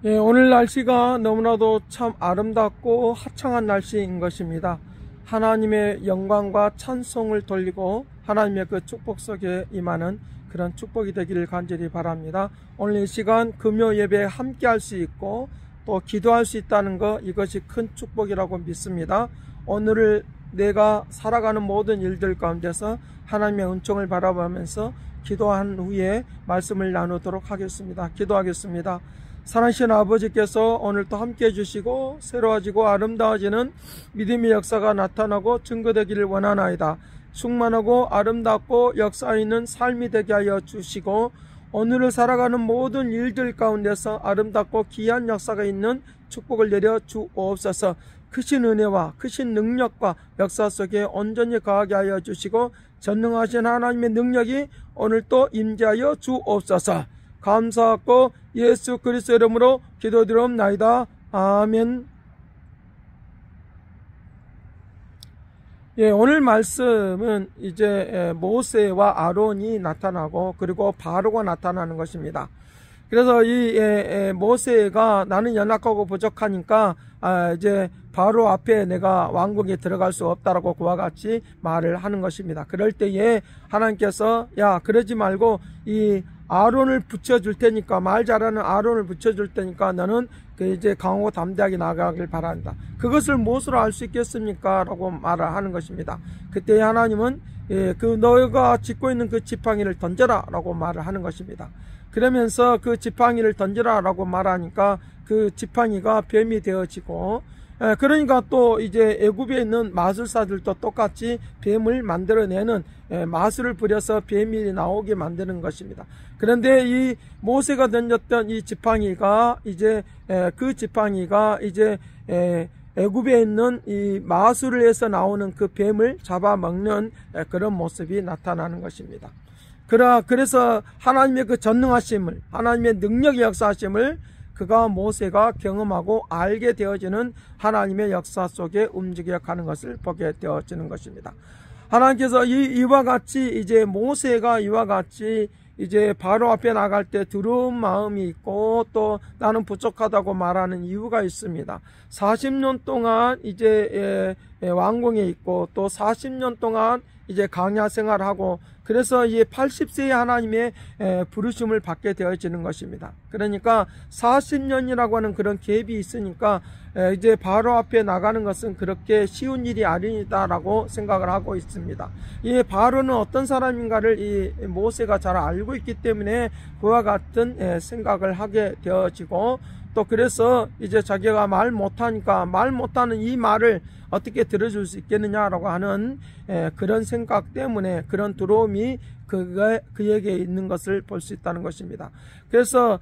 예, 오늘 날씨가 너무나도 참 아름답고 화창한 날씨인 것입니다. 하나님의 영광과 찬송을 돌리고 하나님의 그 축복 속에 임하는 그런 축복이 되기를 간절히 바랍니다. 오늘 이 시간 금요 예배에 함께 할 수 있고 또 기도할 수 있다는 것, 이것이 큰 축복이라고 믿습니다. 오늘을 내가 살아가는 모든 일들 가운데서 하나님의 은총을 바라보면서 기도한 후에 말씀을 나누도록 하겠습니다. 기도하겠습니다. 사랑하신 아버지께서 오늘도 함께 해주시고 새로워지고 아름다워지는 믿음의 역사가 나타나고 증거되기를 원하나이다. 충만하고 아름답고 역사 있는 삶이 되게 하여 주시고 오늘을 살아가는 모든 일들 가운데서 아름답고 귀한 역사가 있는 축복을 내려 주옵소서. 크신 은혜와 크신 능력과 역사 속에 온전히 거하게 하여 주시고 전능하신 하나님의 능력이 오늘 또 임재하여 주옵소서. 감사하고 예수 그리스도 이름으로 기도드리옵나이다. 아멘. 예, 오늘 말씀은 이제 모세와 아론이 나타나고 그리고 바로가 나타나는 것입니다. 그래서 이 모세가 나는 연약하고 부족하니까 이제 바로 앞에 내가 왕궁에 들어갈 수 없다라고 그와 같이 말을 하는 것입니다. 그럴 때에 하나님께서 야, 그러지 말고 이 아론을 붙여줄 테니까, 말 잘하는 아론을 붙여줄 테니까 너는 이제 강하고 담대하게 나가길 바란다. 그것을 무엇으로 알 수 있겠습니까? 라고 말을 하는 것입니다. 그때 하나님은 그 너가 짚고 있는 그 지팡이를 던져라 라고 말을 하는 것입니다. 그러면서 그 지팡이를 던져라 라고 말하니까 그 지팡이가 뱀이 되어지고, 그러니까 또 이제 애굽에 있는 마술사들도 똑같이 뱀을 만들어내는 마술을 부려서 뱀이 나오게 만드는 것입니다. 그런데 이 모세가 던졌던 이 지팡이가 이제 그 지팡이가 이제 애굽에 있는 이 마술을 해서 나오는 그 뱀을 잡아먹는 그런 모습이 나타나는 것입니다. 그래서 하나님의 그 전능하심을, 하나님의 능력의 역사하심을 그가 모세가 경험하고 알게 되어지는 하나님의 역사 속에 움직여가는 것을 보게 되어지는 것입니다. 하나님께서 이와 같이 이제 모세가 이와 같이 이제 바로 앞에 나갈 때 두려운 마음이 있고 또 나는 부족하다고 말하는 이유가 있습니다. 40년 동안 이제 왕궁에 있고 또 40년 동안 이제 광야 생활하고 그래서 이 80세의 하나님의 부르심을 받게 되어지는 것입니다. 그러니까 40년이라고 하는 그런 갭이 있으니까 이제 바로 앞에 나가는 것은 그렇게 쉬운 일이 아니다라고 생각을 하고 있습니다. 이 바로는 어떤 사람인가를 이 모세가 잘 알고 있기 때문에 그와 같은 생각을 하게 되어지고 또 그래서 이제 자기가 말 못하니까 말 못하는 이 말을 어떻게 들어줄 수 있겠느냐라고 하는 그런 생각 때문에 그런 두려움이 그에게 있는 것을 볼 수 있다는 것입니다. 그래서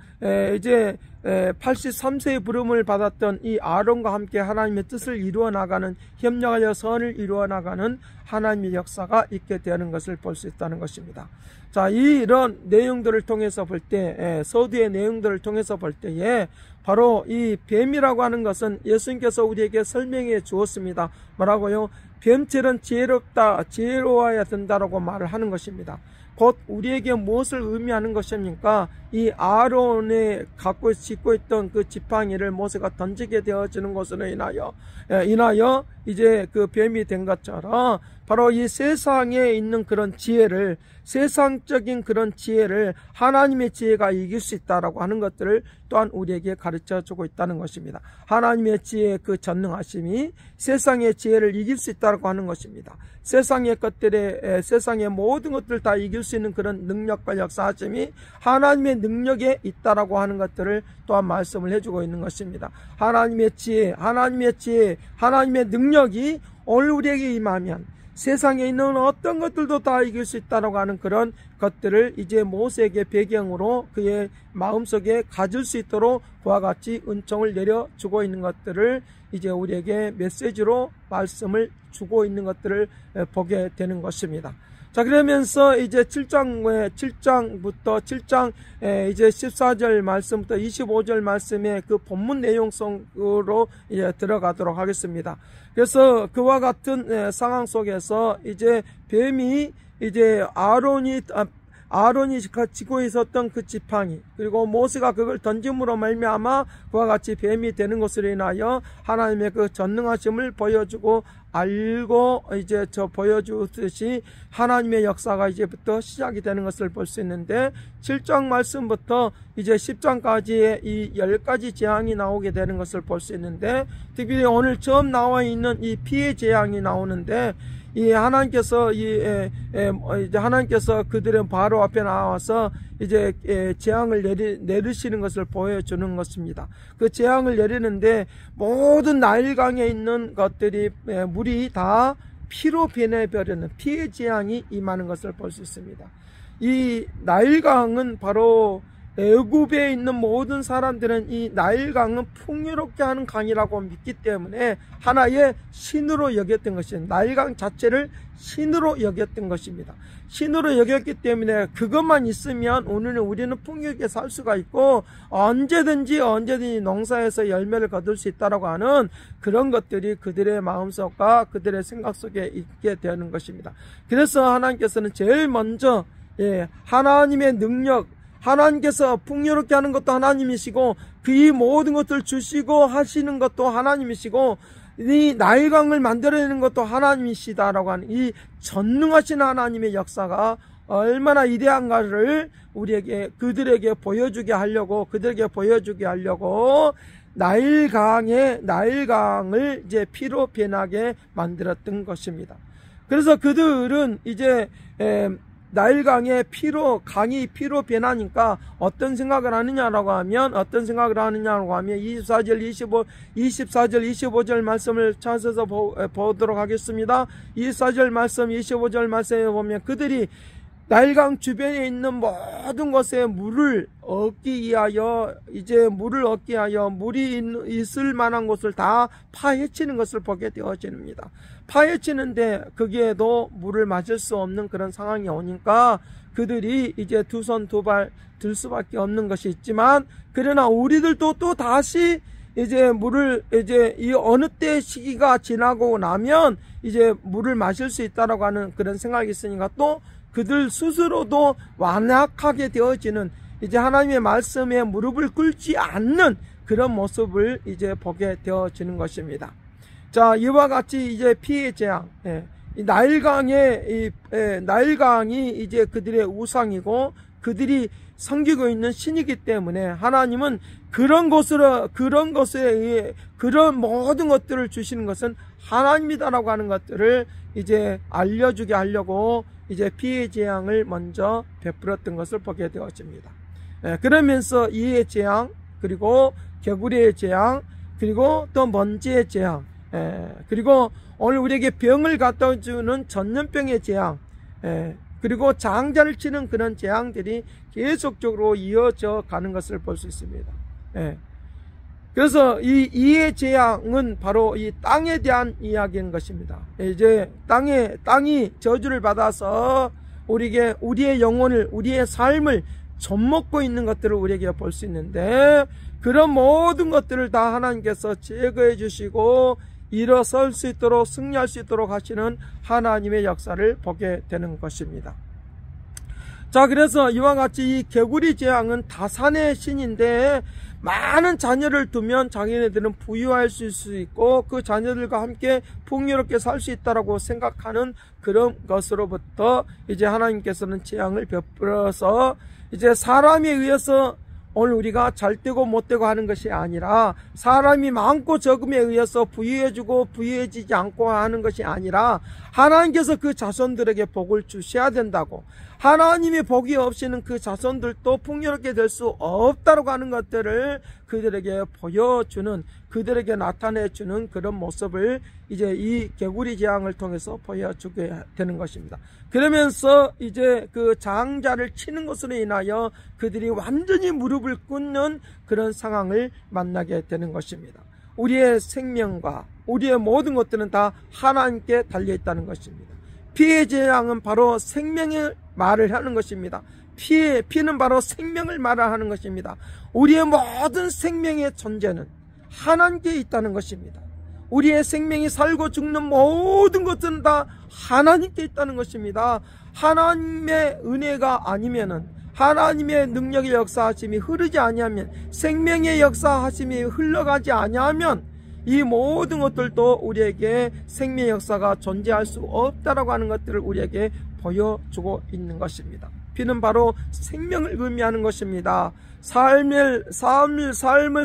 이제 83세의 부름을 받았던 이 아론과 함께 하나님의 뜻을 이루어 나가는, 협력하여 선을 이루어 나가는 하나님의 역사가 있게 되는 것을 볼 수 있다는 것입니다. 자, 이런 내용들을 통해서 볼 때, 서두의 내용들을 통해서 볼 때에 바로 이 뱀이라고 하는 것은 예수님께서 우리에게 설명해 주었습니다. 뭐라고요? 뱀처럼 지혜로워야 된다라고 말을 하는 것입니다. 곧 우리에게 무엇을 의미하는 것입니까? 이 아론의 짚고 있던 그 지팡이를 모세가 던지게 되어지는 것으로 인하여 이제 그 뱀이 된 것처럼 바로 이 세상에 있는 그런 지혜를, 세상적인 그런 지혜를 하나님의 지혜가 이길 수 있다라고 하는 것들을 또한 우리에게 가르쳐 주고 있다는 것입니다. 하나님의 지혜의 그 전능하심이 세상의 지혜를 이길 수 있다라고 하는 것입니다. 세상의 모든 것들을 다 이길 수 있는 그런 능력과 역사하심이 하나님의 능력에 있다라고 하는 것들을 또한 말씀을 해주고 있는 것입니다. 하나님의 지혜, 하나님의 능력이 오늘 우리에게 임하면 세상에 있는 어떤 것들도 다 이길 수 있다고 하는 그런 것들을 이제 모세에게 배경으로 그의 마음속에 가질 수 있도록 그와 같이 은총을 내려주고 있는 것들을 이제 우리에게 메시지로 말씀을 주고 있는 것들을 보게 되는 것입니다. 자, 그러면서 이제 7장부터 7장 이제 14절 말씀부터 25절 말씀의 그 본문 내용 속으로 이제 들어가도록 하겠습니다. 그래서 그와 같은 상황 속에서 이제 뱀이 이제 아론이 지고 있었던 그 지팡이, 그리고 모세가 그걸 던짐으로 말미암아 그와 같이 뱀이 되는 것으로 인하여 하나님의 그 전능하심을 보여주고 알고 이제 보여주듯이 하나님의 역사가 이제부터 시작이 되는 것을 볼 수 있는데, 7장 말씀부터 이제 10장까지의 이 10가지 재앙이 나오게 되는 것을 볼 수 있는데, 특별히 오늘 처음 나와 있는 이 피의 재앙이 나오는데, 이 하나님께서 이제 하나님께서 그들의 바로 앞에 나와서 이제 재앙을 내리시는 것을 보여주는 것입니다. 그 재앙을 내리는데 모든 나일강에 있는 것들이 물이 다 피로 변해버리는 피의 재앙이 임하는 것을 볼 수 있습니다. 이 나일강은 바로 애굽에 있는 모든 사람들은 이 나일강은 풍요롭게 하는 강이라고 믿기 때문에 하나의 신으로 여겼던 것입니다. 나일강 자체를 신으로 여겼던 것입니다. 신으로 여겼기 때문에 그것만 있으면 오늘은 우리는 풍요롭게 살 수가 있고 언제든지 농사에서 열매를 거둘 수 있다라고 하는 그런 것들이 그들의 마음속과 그들의 생각 속에 있게 되는 것입니다. 그래서 하나님께서는 제일 먼저 하나님의 능력, 하나님께서 풍요롭게 하는 것도 하나님이시고 그 모든 것을 주시고 하시는 것도 하나님이시고 이 나일강을 만들어내는 것도 하나님이시다라고 하는 이 전능하신 하나님의 역사가 얼마나 위대한가를 그들에게 보여주게 하려고 나일강을 이제 피로 변하게 만들었던 것입니다. 그래서 그들은 이제 나일강의 강이 피로 변하니까 어떤 생각을 하느냐라고 하면 24절 25절 말씀을 찾아서 보도록 하겠습니다. 24절 말씀 25절 말씀에 보면 그들이 나일강 주변에 있는 모든 것에 물을 얻기 위하여 물이 있을 만한 곳을 다 파헤치는 것을 보게 되어집니다. 파헤치는데 거기에도 물을 마실 수 없는 그런 상황이 오니까 그들이 이제 두 손 두 발 들 수밖에 없는 것이 있지만, 그러나 우리들도 또 다시 이제 이 어느 때 시기가 지나고 나면 이제 물을 마실 수 있다라고 하는 그런 생각이 있으니까 또 그들 스스로도 완악하게 되어지는, 이제 하나님의 말씀에 무릎을 꿇지 않는 그런 모습을 이제 보게 되어지는 것입니다. 자, 이와 같이 이제 피의 재앙, 이 나일강이 이제 그들의 우상이고 그들이 섬기고 있는 신이기 때문에 하나님은 그런 모든 것들을 주시는 것은 하나님이다라고 하는 것들을 이제 알려주게 하려고 이제 피의 재앙을 먼저 베풀었던 것을 보게 되어집니다. 그러면서 이의 재앙, 그리고 개구리의 재앙, 그리고 또 먼지의 재앙, 그리고 오늘 우리에게 병을 갖다 주는 전염병의 재앙, 그리고 장자를 치는 그런 재앙들이 계속적으로 이어져 가는 것을 볼 수 있습니다. 그래서 이의 재앙은 바로 이 땅에 대한 이야기인 것입니다. 이제 땅이 저주를 받아서 우리의 영혼을, 우리의 삶을 젖먹고 있는 것들을 우리에게 볼 수 있는데, 그런 모든 것들을 다 하나님께서 제거해 주시고 일어설 수 있도록, 승리할 수 있도록 하시는 하나님의 역사를 보게 되는 것입니다. 자, 그래서 이와 같이 이 개구리 재앙은 다산의 신인데, 많은 자녀를 두면 자기네들은 부유할 수 있고 그 자녀들과 함께 풍요롭게 살 수 있다라고 생각하는 그런 것으로부터 이제 하나님께서는 재앙을 베풀어서 이제 사람에 의해서 오늘 우리가 잘 되고 못 되고 하는 것이 아니라, 사람이 많고 적음에 의해서 부유해지고 부유해지지 않고 하는 것이 아니라 하나님께서 그 자손들에게 복을 주셔야 된다고, 하나님의 복이 없이는 그 자손들도 풍요롭게 될 수 없다고 하는 것들을 그들에게 보여주는, 그들에게 나타내주는 그런 모습을 이제 이 개구리 재앙을 통해서 보여주게 되는 것입니다. 그러면서 이제 그 장자를 치는 것으로 인하여 그들이 완전히 무릎을 꿇는 그런 상황을 만나게 되는 것입니다. 우리의 생명과 우리의 모든 것들은 다 하나님께 달려있다는 것입니다. 피의 재앙은 바로 생명의 말을 하는 것입니다. 피는 바로 생명을 말하는 것입니다. 우리의 모든 생명의 존재는 하나님께 있다는 것입니다. 우리의 생명이 살고 죽는 모든 것은 다 하나님께 있다는 것입니다. 하나님의 은혜가 아니면은, 하나님의 능력의 역사하심이 흐르지 아니하면, 생명의 역사하심이 흘러가지 아니하면 이 모든 것들도 우리에게 생명의 역사가 존재할 수 없다라고 하는 것들을 우리에게 보여주고 있는 것입니다. 피는 바로 생명을 의미하는 것입니다. 삶을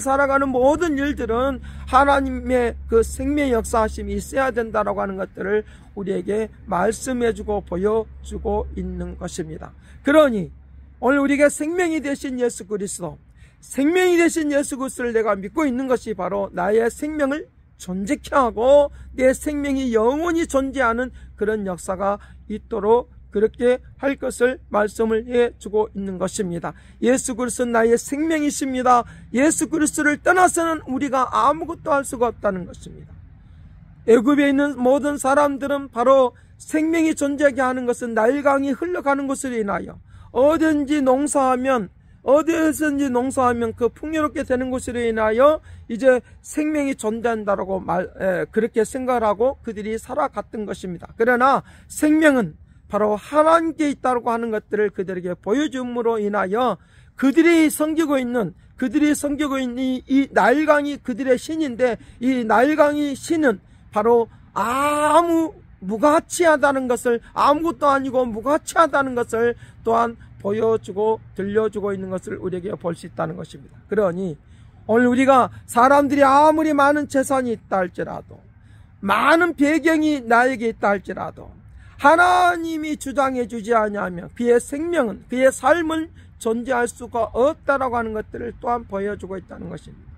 살아가는 모든 일들은 하나님의 그 생명의 역사하심이 있어야 된다라고 하는 것들을 우리에게 말씀해주고 보여주고 있는 것입니다. 그러니 오늘 우리가 생명이 되신 예수 그리스도, 생명이 되신 예수 그리스도를 내가 믿고 있는 것이 바로 나의 생명을 존재케 하고 내 생명이 영원히 존재하는 그런 역사가 있도록 그렇게 할 것을 말씀을 해주고 있는 것입니다. 예수 그리스도는 나의 생명이십니다. 예수 그리스도를 떠나서는 우리가 아무것도 할 수가 없다는 것입니다. 애굽에 있는 모든 사람들은 바로 생명이 존재하게 하는 것은 나일강이 흘러가는 것으로 인하여 어디든지 농사하면 그 풍요롭게 되는 것으로 인하여 이제 생명이 존재한다라고 그렇게 생각을 하고 그들이 살아갔던 것입니다. 그러나 생명은 바로 하나님께 있다고 하는 것들을 그들에게 보여줌으로 인하여 그들이 섬기고 있는 이 나일강이 그들의 신인데, 이 나일강이 신은 바로 무가치하다는 것을, 아무것도 아니고 무가치하다는 것을 또한 보여주고 들려주고 있는 것을 우리에게 볼 수 있다는 것입니다. 그러니 오늘 우리가 사람들이 아무리 많은 재산이 있다 할지라도, 많은 배경이 나에게 있다 할지라도 하나님이 주장해 주지 않으면 그의 생명은, 그의 삶은 존재할 수가 없다라고 하는 것들을 또한 보여주고 있다는 것입니다.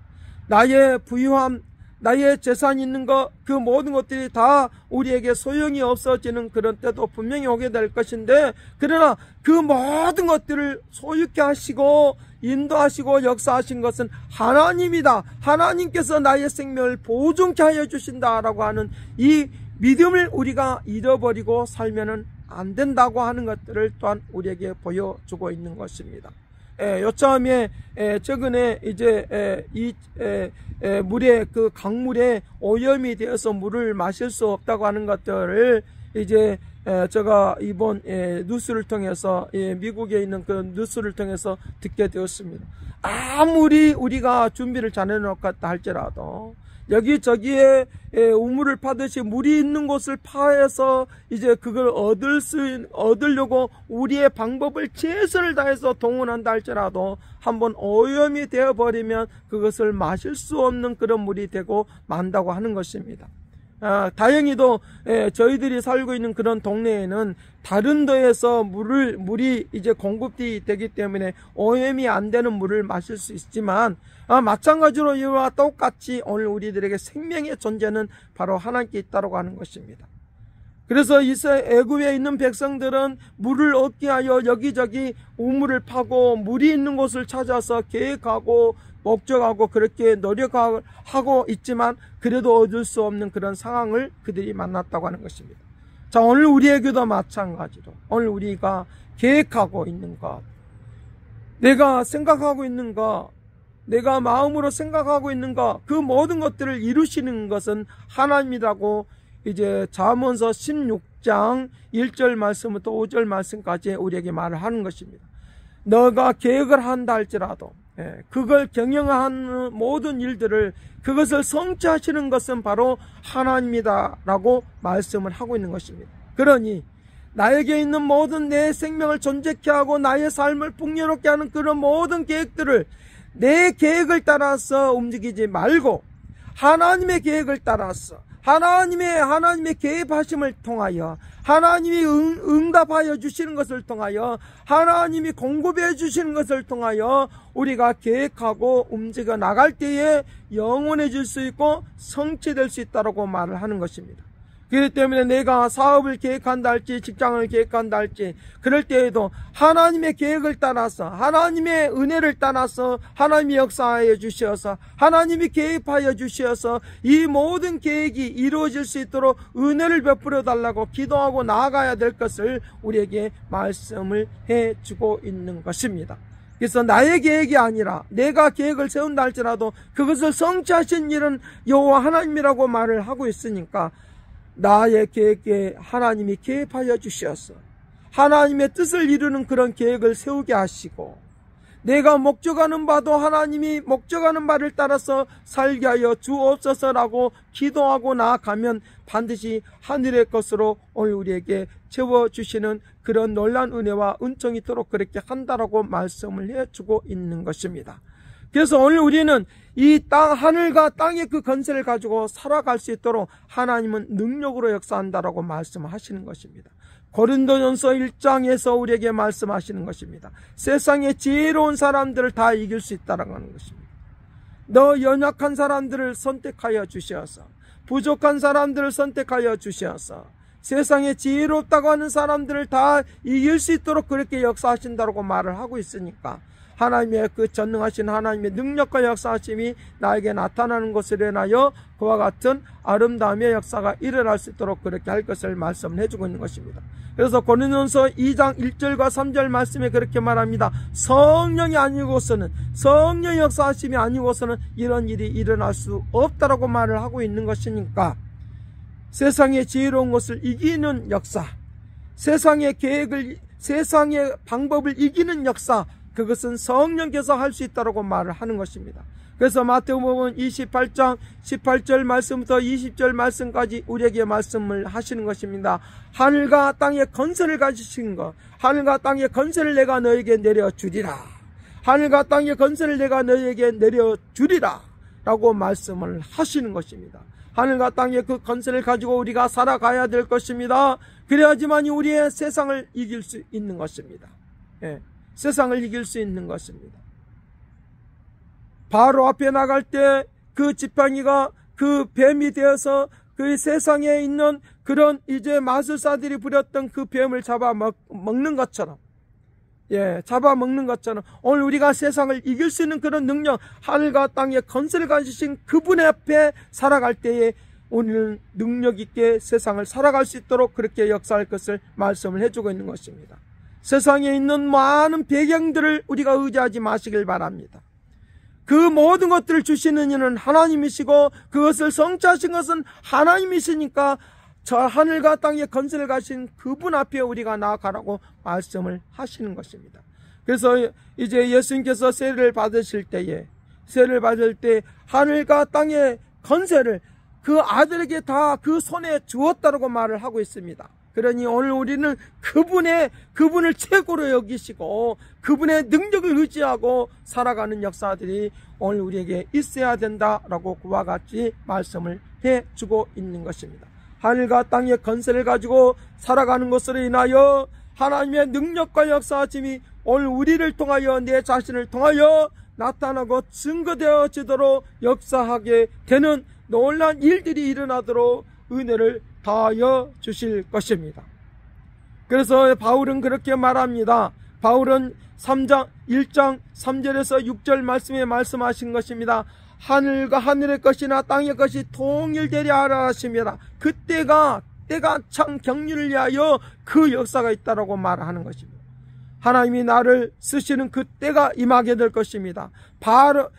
나의 부유함, 나의 재산이 있는 것, 그 모든 것들이 다 우리에게 소용이 없어지는 그런 때도 분명히 오게 될 것인데, 그러나 그 모든 것들을 소유케 하시고 인도하시고 역사하신 것은 하나님이다. 하나님께서 나의 생명을 보존케 하여 주신다라고 하는 이 믿음을 우리가 잃어버리고 살면은 안 된다고 하는 것들을 또한 우리에게 보여주고 있는 것입니다. 요참에 최근에 이제 물에, 그 강물에 오염이 되어서 물을 마실 수 없다고 하는 것들을 이제 제가 이번 뉴스를 통해서, 미국에 있는 그 뉴스를 통해서 듣게 되었습니다. 아무리 우리가 준비를 잘 해놓았다 할지라도 여기저기에 우물을 파듯이 물이 있는 곳을 파해서 이제 그걸 얻으려고 우리의 방법을 최선을 다해서 동원한다 할지라도 한번 오염이 되어버리면 그것을 마실 수 없는 그런 물이 되고 만다고 하는 것입니다. 다행히도 저희들이 살고 있는 그런 동네에는 다른 데에서 물이 이제 공급이 되기 때문에 오염이 안 되는 물을 마실 수 있지만, 마찬가지로 이와 똑같이 오늘 우리들에게 생명의 존재는 바로 하나님께 있다고 하는 것입니다. 그래서 애굽에 있는 백성들은 물을 얻게 하여 여기저기 우물을 파고 물이 있는 곳을 찾아서 계획하고 목적하고 그렇게 노력하고 있지만 그래도 얻을 수 없는 그런 상황을 그들이 만났다고 하는 것입니다. 자, 오늘 우리에게도 마찬가지로 오늘 우리가 계획하고 있는 것, 내가 생각하고 있는 것, 내가 마음으로 생각하고 있는 것, 그 모든 것들을 이루시는 것은 하나님이라고 이제 잠언서 16장 1절 말씀부터 5절 말씀까지 우리에게 말을 하는 것입니다. 너가 계획을 한다 할지라도 그걸 경영하는 모든 일들을, 그것을 성취하시는 것은 바로 하나님이다라고 말씀을 하고 있는 것입니다. 그러니 나에게 있는 모든 내 생명을 존재케 하고 나의 삶을 풍요롭게 하는 그런 모든 계획들을 내 계획을 따라서 움직이지 말고 하나님의 계획을 따라서 하나님의 계획하심을 통하여 하나님이 응답하여 주시는 것을 통하여 하나님이 공급해 주시는 것을 통하여 우리가 계획하고 움직여 나갈 때에 영원해질 수 있고 성취될 수 있다고 말을 하는 것입니다. 그렇기 때문에 내가 사업을 계획한다 할지 직장을 계획한다 할지 그럴 때에도 하나님의 계획을 따라서 하나님의 은혜를 따라서 하나님이 역사하여 주시어서 하나님이 계획하여 주시어서 이 모든 계획이 이루어질 수 있도록 은혜를 베풀어 달라고 기도하고 나아가야 될 것을 우리에게 말씀을 해주고 있는 것입니다. 그래서 나의 계획이 아니라 내가 계획을 세운다 할지라도 그것을 성취하신 일은 여호와 하나님이라고 말을 하고 있으니까 나의 계획에 하나님이 개입하여 주시어서 하나님의 뜻을 이루는 그런 계획을 세우게 하시고 내가 목적하는 바도 하나님이 목적하는 바를 따라서 살게 하여 주옵소서라고 기도하고 나아가면 반드시 하늘의 것으로 오늘 우리에게 채워주시는 그런 놀라운 은혜와 은총이 있도록 그렇게 한다라고 말씀을 해주고 있는 것입니다. 그래서 오늘 우리는 이 땅, 하늘과 땅의 그 건세를 가지고 살아갈 수 있도록 하나님은 능력으로 역사한다라고 말씀하시는 것입니다. 고린도전서 1장에서 우리에게 말씀하시는 것입니다. 세상의 지혜로운 사람들을 다 이길 수 있다라고 하는 것입니다. 너 연약한 사람들을 선택하여 주시어서 부족한 사람들을 선택하여 주시어서 세상에 지혜롭다고 하는 사람들을 다 이길 수 있도록 그렇게 역사하신다고 말을 하고 있으니까 하나님의 그 전능하신 하나님의 능력과 역사하심이 나에게 나타나는 것을 인하여 그와 같은 아름다움의 역사가 일어날 수 있도록 그렇게 할 것을 말씀을 해주고 있는 것입니다. 그래서 고린도전서 2장 1절과 3절 말씀에 그렇게 말합니다. 성령이 아니고서는, 성령의 역사하심이 아니고서는 이런 일이 일어날 수 없다라고 말을 하고 있는 것이니까 세상의 지혜로운 것을 이기는 역사, 세상의 계획을, 세상의 방법을 이기는 역사, 그것은 성령께서 할 수 있다고 말을 하는 것입니다. 그래서 마태복음 28장 18절 말씀부터 20절 말씀까지 우리에게 말씀을 하시는 것입니다. 하늘과 땅의 건설을 가지신 것, 하늘과 땅의 건설을 내가 너에게 내려주리라, 하늘과 땅의 건설을 내가 너에게 내려주리라 라고 말씀을 하시는 것입니다. 하늘과 땅의 그 건설을 가지고 우리가 살아가야 될 것입니다. 그래야지만 우리의 세상을 이길 수 있는 것입니다. 세상을 이길 수 있는 것입니다. 바로 앞에 나갈 때 그 지팡이가 그 뱀이 되어서 그 세상에 있는 그런 이제 마술사들이 부렸던 그 뱀을 잡아먹는 것처럼, 잡아먹는 것처럼 오늘 우리가 세상을 이길 수 있는 그런 능력, 하늘과 땅의 건설을 가지신 그분의 앞에 살아갈 때에 오늘은 능력 있게 세상을 살아갈 수 있도록 그렇게 역사할 것을 말씀을 해주고 있는 것입니다. 세상에 있는 많은 배경들을 우리가 의지하지 마시길 바랍니다. 그 모든 것들을 주시는 이는 하나님이시고 그것을 성취하신 것은 하나님이시니까 저 하늘과 땅의 건설을 가신 그분 앞에 우리가 나아가라고 말씀을 하시는 것입니다. 그래서 이제 예수님께서 세례를 받으실 때에, 세례를 받을 때 하늘과 땅의 건설을 그 아들에게 다 그 손에 주었다고 말을 하고 있습니다. 그러니 오늘 우리는 그분을 최고로 여기시고 그분의 능력을 의지하고 살아가는 역사들이 오늘 우리에게 있어야 된다라고 그와 같이 말씀을 해주고 있는 것입니다. 하늘과 땅의 건설을 가지고 살아가는 것으로 인하여 하나님의 능력과 역사하심이 오늘 우리를 통하여 내 자신을 통하여 나타나고 증거되어지도록 역사하게 되는 놀라운 일들이 일어나도록 은혜를 다하여 주실 것입니다. 그래서 바울은 그렇게 말합니다. 바울은 1장 3절에서 6절 말씀에 말씀하신 것입니다. 하늘과 하늘의 것이나 땅의 것이 통일되려 하라 하십니다. 때가 참 경륜을 위하여 그 역사가 있다라고 말하는 것입니다. 하나님이 나를 쓰시는 그 때가 임하게 될 것입니다. 바로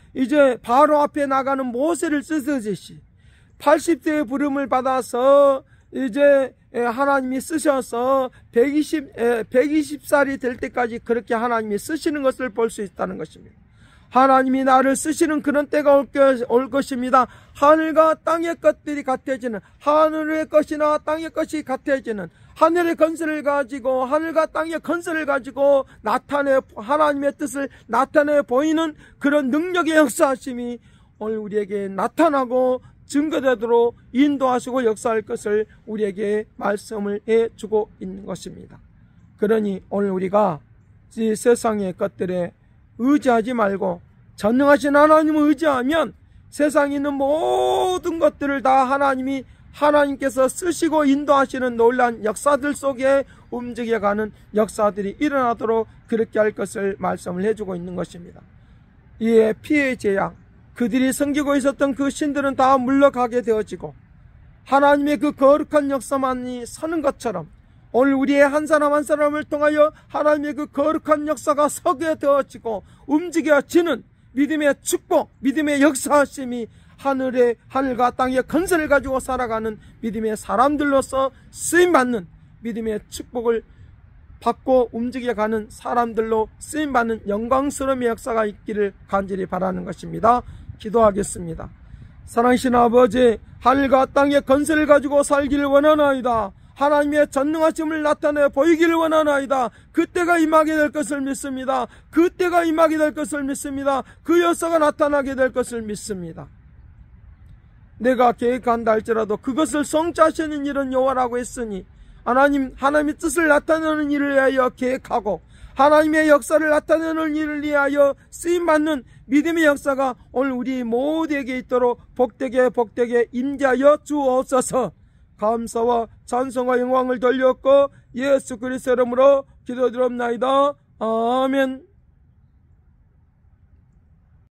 앞에 나가는 모세를 쓰듯이 80세의 부름을 받아서 이제 하나님이 쓰셔서 120살이 될 때까지 그렇게 하나님이 쓰시는 것을 볼 수 있다는 것입니다. 하나님이 나를 쓰시는 그런 때가 올 것입니다. 하늘과 땅의 것들이 같아지는, 하늘의 것이나 땅의 것이 같아지는, 하늘의 건설을 가지고 하늘과 땅의 건설을 가지고 하나님의 뜻을 나타내 보이는 그런 능력의 역사하심이 오늘 우리에게 나타나고 증거되도록 인도하시고 역사할 것을 우리에게 말씀을 해주고 있는 것입니다. 그러니 오늘 우리가 이 세상의 것들에 의지하지 말고 전능하신 하나님을 의지하면 세상에 있는 모든 것들을 다 하나님께서 쓰시고 인도하시는 놀라운 역사들 속에 움직여가는 역사들이 일어나도록 그렇게 할 것을 말씀을 해주고 있는 것입니다. 이에 피해 재앙, 그들이 섬기고 있었던 그 신들은 다 물러가게 되어지고 하나님의 그 거룩한 역사만이 서는 것처럼 오늘 우리의 한 사람 한 사람을 통하여 하나님의 그 거룩한 역사가 서게 되어지고 움직여지는 믿음의 축복, 믿음의 역사하심이 하늘과 땅의 건설을 가지고 살아가는 믿음의 사람들로서 쓰임받는 믿음의 축복을 받고 움직여가는 사람들로 쓰임받는 영광스러움의 역사가 있기를 간절히 바라는 것입니다. 기도하겠습니다. 사랑하신 아버지, 하늘과 땅의 건설을 가지고 살기를 원하나이다. 하나님의 전능하심을 나타내 보이기를 원하나이다. 그때가 임하게 될 것을 믿습니다. 그때가 임하게 될 것을 믿습니다. 그 역사가 나타나게 될 것을 믿습니다. 내가 계획한다 할지라도 그것을 성취하시는 일은 여호와라고 했으니 하나님의 뜻을 나타내는 일을 위하여 계획하고 하나님의 역사를 나타내는 일을 위하여 쓰임받는 믿음의 역사가 오늘 우리 모두에게 있도록 복되게 임재하여 주옵소서. 감사와 찬송과 영광을 돌렸고 예수 그리스도 이름으로 기도드립나이다. 아멘.